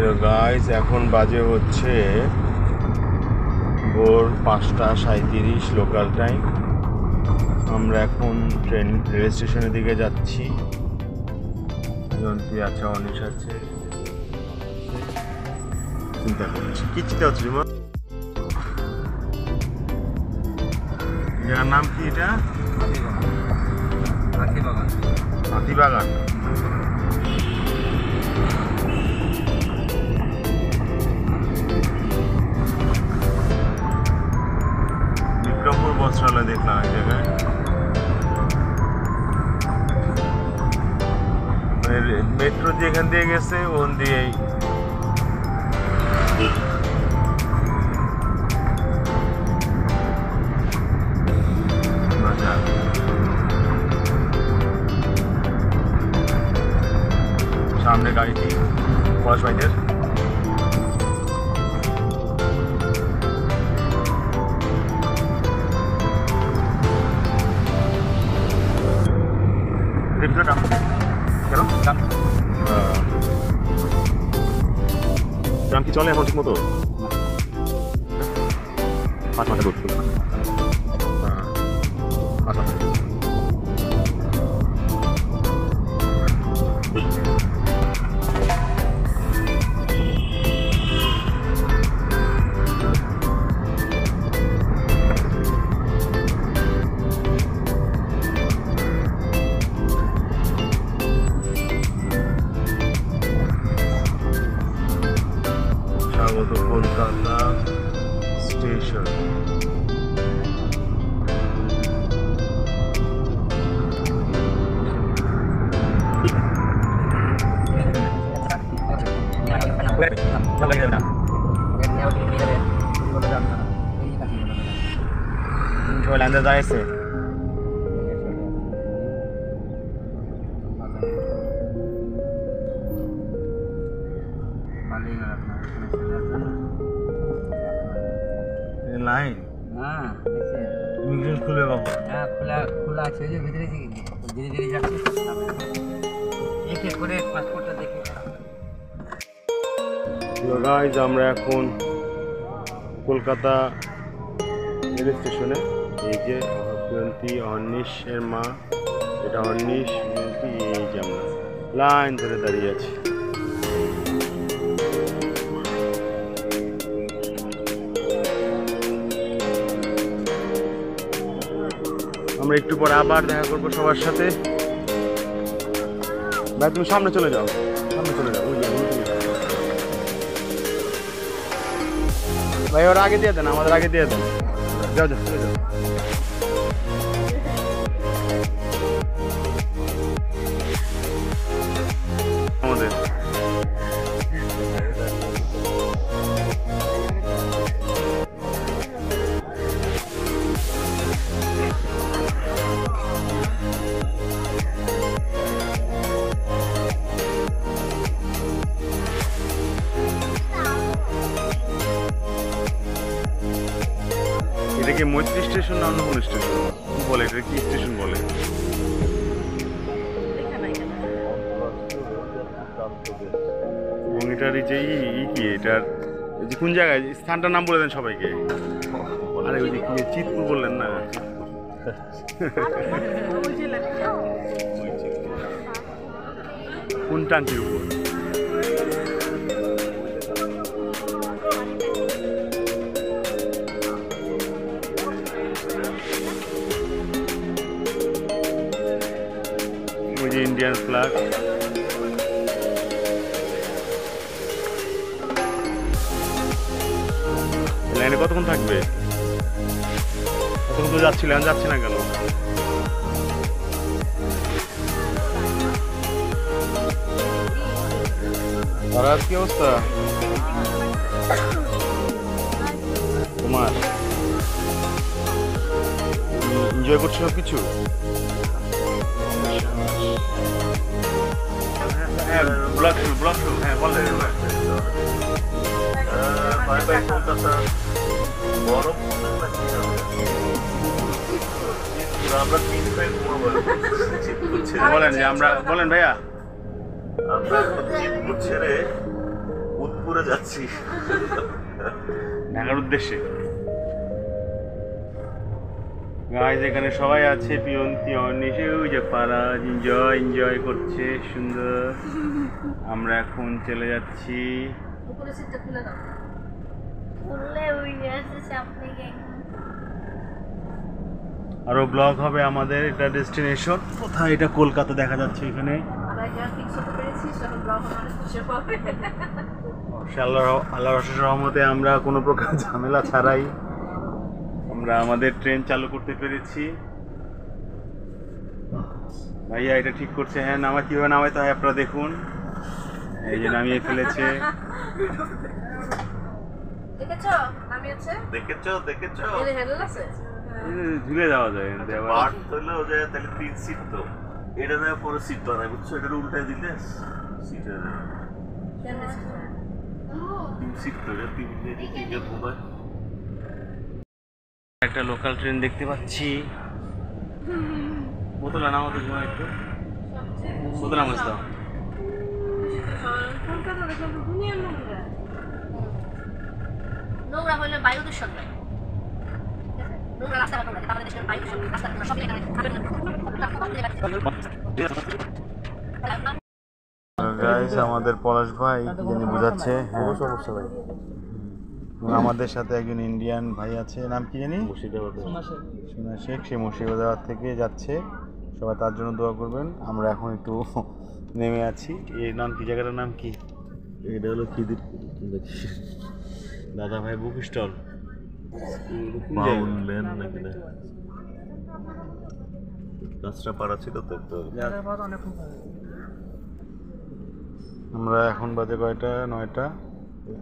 Hello guys, এখন বাজে হচ্ছে ভোর 5:37 লোকাল টাইম। আমরা এখন রেল স্টেশনের দিকে যাচ্ছি। জয়ন্তী আছে, অনিশ আছে, চিন্তা করছি। কি চিন্তা হচ্ছে? জায়গার নাম কি? এটা হাতিবাগান। বিক্রমপুর বস্ত্রালয় দেখলাম এক জায়গায়। মেট্রো যেখান দিয়ে গেছে ওখান দিয়েই সামনে গাড়িটি পলাশ ভাইদের। ট্রাম কি চলে এখন ঠিক মতো? 5 মাসে করতে স্বাগত কলকাতা স্টেশন। লাইনে দাঁড়িয়েছে। লাইন ইমিগ্রেশন খুলবে বাবা? হ্যাঁ, খোলা আছে। ওই যে ভিতরে ধীরে ধীরে যাচ্ছে, এক এক করে পাসপোর্টটা দেখে। গাইজ, আমরা এখন কলকাতা রেল স্টেশনে। এই যে জয়ন্তী, অনিশের মা, এটা অনিশ, জয়ন্তী। এই যে আমরা লাইন ধরে দাঁড়িয়ে আছি। আমরা একটু পরে আবার দেখা করবো সবার সাথে। ভাই তুমি সামনে চলে যাও, সামনে চলে যাও। ভাই ওরা আগে দিয়ে দেন, আমাদের আগে দিয়ে দেন। যাও যাও, চলে যাও। আমাদের এটা কি মৈত্রী স্টেশন না অন্য কোনো স্টেশন বলে? এটা কি স্টেশন বলে? এবং এটার এই যে কি এটার যে কোন জায়গায় স্থানটার নাম বলে দেন সবাইকে। আরে ওই যে কি চিতপুর বললেন না? কোন টাঙ্কির উপর? ওই যে ইন্ডিয়ান ফ্ল্যাগ। লাইনে কতক্ষণ থাকবে? কতক্ষণ তো যাচ্ছিল, এখন যাচ্ছে না কেন? তারা কি অবস্থা তোমার? এনজয় করছো সব কিছু? হ্যাঁ, ব্লগ শুরু। হ্যাঁ, বলে বাই বাই কলকাতা। গরম আমরা বলেন যে আমরা বলেন ভাইয়া, আমরা চিতপুর ছেড়ে উদপুরে যাচ্ছি ঢাকার উদ্দেশ্যে। গাইজ এখানে সবাই আছে, পিয়ন্তি অনিশ, ওই যে ফারাজ এনজয় করছে সুন্দর। আমরা এখন চলে যাচ্ছি। উপরে সিটটা খুলে দাও। খুললে ওই আছে সামনে গিয়ে আরো ব্লগ হবে আমাদের। এটা ডেস্টিনেশন কোথায়, এটা কলকাতা দেখা যাচ্ছে এখানে। আমরা যা ফিক্স করতে পেরেছি সব ব্লগ আমাদের খুশি পাবে। আল্লাহর অশেষ রহমতে আমরা কোনো প্রকার ঝামেলা ছাড়াই আমরা আমাদের ট্রেন চালু করতে পেরেছি। ভাইয়া এটা ঠিক করছে। হ্যাঁ নামা কীভাবে নামাইতে হয় আপনারা দেখুন, এই যে নামিয়ে ফেলেছে। দেখেছো নামিয়েছে, দেখেছো এর হ্যান্ডেল আছে, ঝুলে যাওয়া যায় পার্ট হইলেও যায় তাহলে 3 সিট তো এটা না পরে সিট বানায় বুঝছো, এটা উল্টায় দিলে সিটে কেমনে ছিল? 3 সিট তো 3 দিয়ে ঘুমায়। একটা লোকাল ট্রেন দেখতে পাচ্ছি। বোতল আনা আমাদের ঘুমায় একটু, বোতল আমার দাও। কলকাতা দেখো দুনিয়ার নোংরা, নোংরা হলে বায়ু দূষণ হয়। নোংরা রাস্তা নোংরা, আমাদের দেশের বায়ু দূষণ, রাস্তা সব গাইস আমাদের পলাশ ভাই কি জানি বোঝাচ্ছে। হ্যাঁ সমস্যা ভাই। আমাদের সাথে একজন ইন্ডিয়ান ভাই আছে, নাম কি জানি, সোনা শেখ। সে মুর্শিদাবাদ থেকে যাচ্ছে, সবাই তার জন্য দোয়া করবেন। আমরা এখন একটু নেমে আছি। এর নাম কি, জায়গাটার নাম কি? এটা হলো খিদির দাদা ভাই বুক স্টল, বাউন্ডলেন নাকি না, কাঁচরা পাড়া ছিল তো একটু। আমরা এখন বাজে কয়টা, 9টা।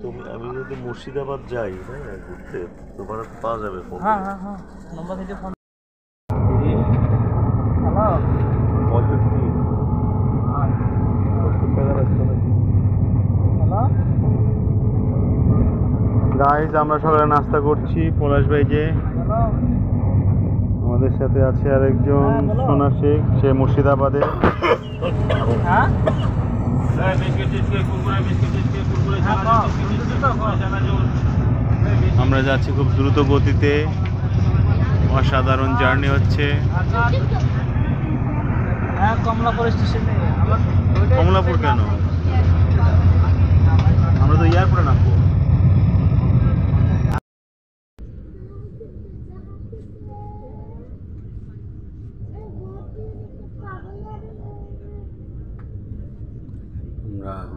তুমি আমি যদি মুর্শিদাবাদ যাই হ্যাঁ ঘুরতে, তোমার পাওয়া যাবে ফোন। হ্যাঁ নম্বর থেকে ফোন। গাইস আমরা সকালে নাস্তা করছি। পলাশ ভাই যে আমাদের সাথে আছে আরেকজন সোনা শেখ, সে মুর্শিদাবাদে। আমরা যাচ্ছি খুব দ্রুত গতিতে, অসাধারণ জার্নি হচ্ছে। কমলাপুর স্টেশনে। কমলাপুর কেন? আমরা তো এয়ারপোর্টে নামবো।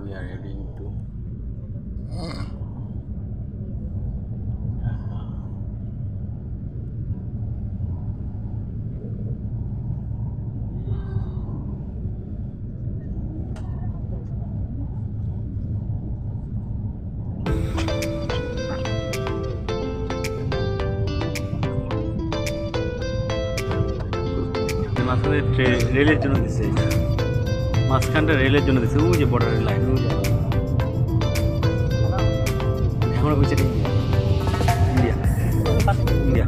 We are heading to মাঝখানে রেলের জন্য দিচ্ছে, মাঝখানটা রেলের জন্য দিচ্ছে। ওই যে বর্ডারের লাইন, আমরা বুঝছি ইন্ডিয়া ইন্ডিয়া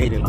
এই রেল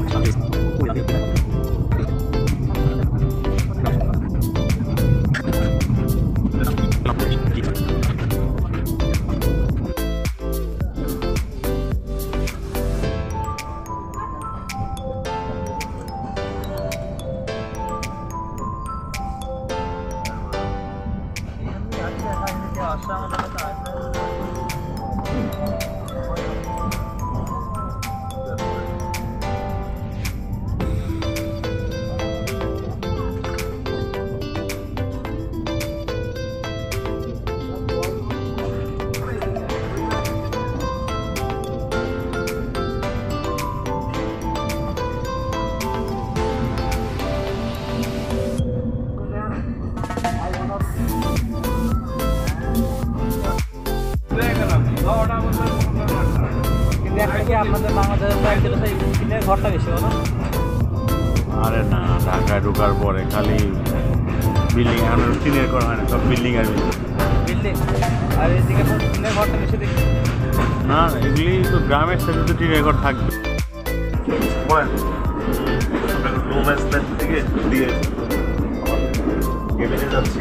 আপনাদের বাংলাদেশের ঘরটা বেশি বলো। আরে না, ঢাকায় ঢোকার পরে খালি বিল্ডিং, এখন টিনের ঘর হয় না, সব বিল্ডিং আর বিল্ডিং। আর এদিকে তো টিনের ঘরটা বেশি দেখি। না এগুলি তো গ্রামের সাথে তো টিনের ঘর থাকবে। রোম্যান্স থেকে দিয়ে কেবিনে যাচ্ছি।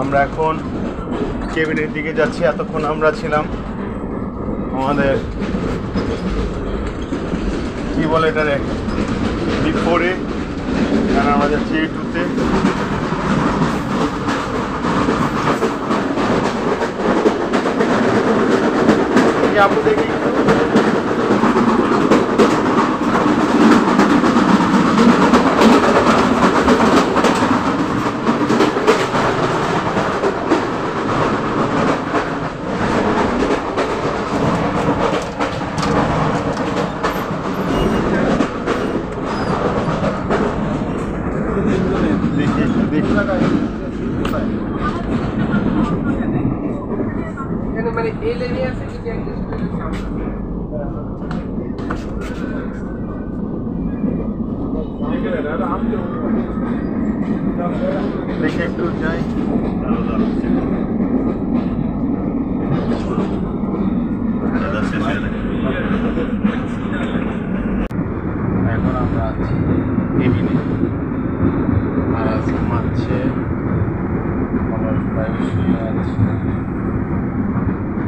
আমরা এখন কেবিনের দিকে যাচ্ছি। এতক্ষণ আমরা ছিলাম আমাদের কি বলে এটারে B4-এ, কারণ আমরা যাচ্ছি A2-তে। আপু দেখি মানে এই লেনে আছে কি দেখে একটু যাই। এখন আমরা আছি কেবিনে, আর ঘুমাচ্ছে, আমার প্রায় শুয়ে আছে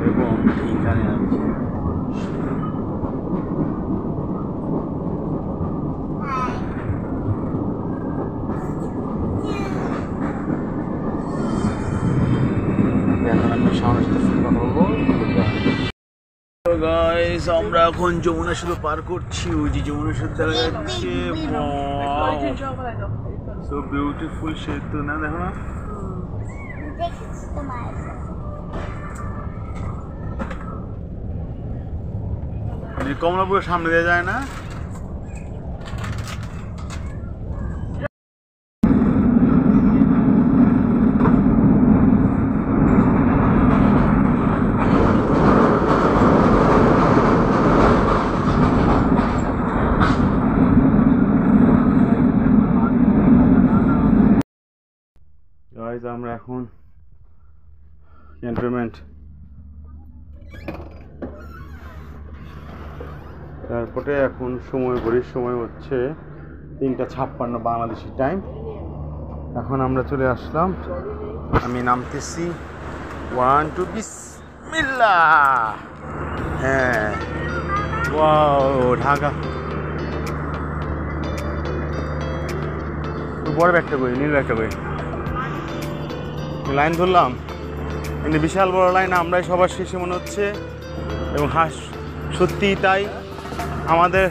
এবং এইখানে আছে। এখন আমি সামনের সাথে কথা বলবো। গাইস, আমরা এখন যমুনা সেতু পার করছি। ওই যে যমুনা সেতু দেখা যাচ্ছে, সো বিউটিফুল সেতু না, দেখো না? কমলাপুরের সামনে দিয়ে যায় না? আমরা এখন ক্যান্টনমেন্ট, এয়ারপোর্টে এখন ঘড়ির সময় হচ্ছে 3:56 বাংলাদেশি টাইম। এখন আমরা চলে আসলাম, আমি নামতেছি। 1 2 বিসমিল্লাহ। হ্যাঁ, ওয়াও, ঢাকা। বড় ব্যাগটা কই, নীল ব্যাগটা কই? লাইন ধরলাম, কিন্তু বিশাল বড় লাইন, আমরাই সবার শেষে মনে হচ্ছে। এবং সত্যিই তাই, আমাদের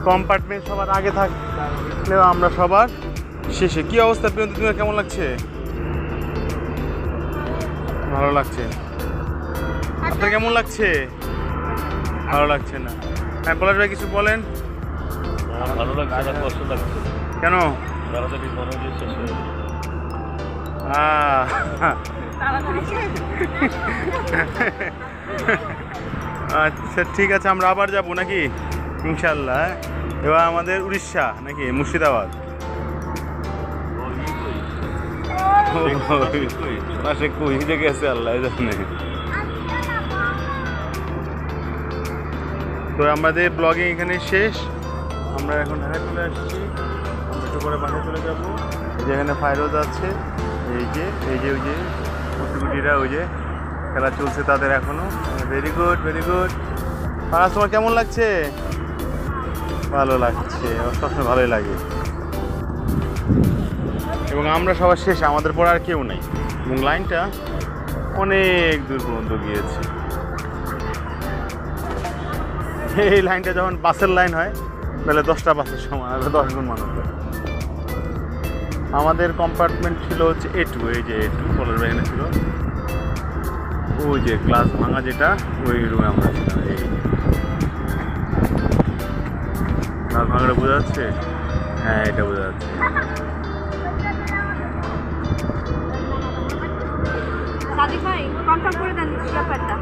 কম্পার্টমেন্ট সবার আগে থাকলেও আমরা সবার শেষে। কি অবস্থা প্রিয়ন্ত, তোমার কেমন লাগছে? ভালো লাগছে? আপনার কেমন লাগছে? ভালো লাগছে না? হ্যাঁ, পলাশ ভাই কিছু বলেন। ভালো লাগছে, কষ্ট লাগছে। কেন? তাড়াতাড়ি মনে হচ্ছে শেষ হয়ে যাবে। আচ্ছা ঠিক আছে, আমরা আবার যাবো নাকি ইনশাল্লাহ। এবার আমাদের উড়িষ্যা নাকি মুর্শিদাবাদ। সে কই গেছে আল্লাহ জানে। তো আমাদের ব্লগিং এখানে শেষ। আমরা এখন ঢাকায় চলে আসছি, আমরা একটু করে বাসায় চলে যাবো। যেখানে ফাইরোজ আছে, এই যে ওই যে কুটিকুটিরা, ওই যে খেলা চলছে তাদের এখনো। Very good, very good. আর তোমার কেমন লাগছে? ভালো লাগছে, আমার সবসময় ভালোই লাগে। এবং আমরা সবার শেষে, আমাদের পরে আর কেউ নেই, এবং লাইনটা অনেক দূর পর্যন্ত গিয়েছে। এই লাইনটা যখন বাসের লাইন হয়, তাহলে 10টা বাসের সমান, আর 10 জন মানুষ হয়। আমাদের কম্পার্টমেন্ট ছিল হচ্ছে A2, এই যে A2 পলাশ ভাই এখানে ছিল। ওই যে গ্লাস ভাঙা যেটা, ওই রুমে আমরা ছিলাম। এই গ্লাস ভাঙাটা বোঝা যাচ্ছে? হ্যাঁ, এটা বোঝা যাচ্ছে। সাদিক ভাই কনফার্ম করে দেন ব্যাপারটা।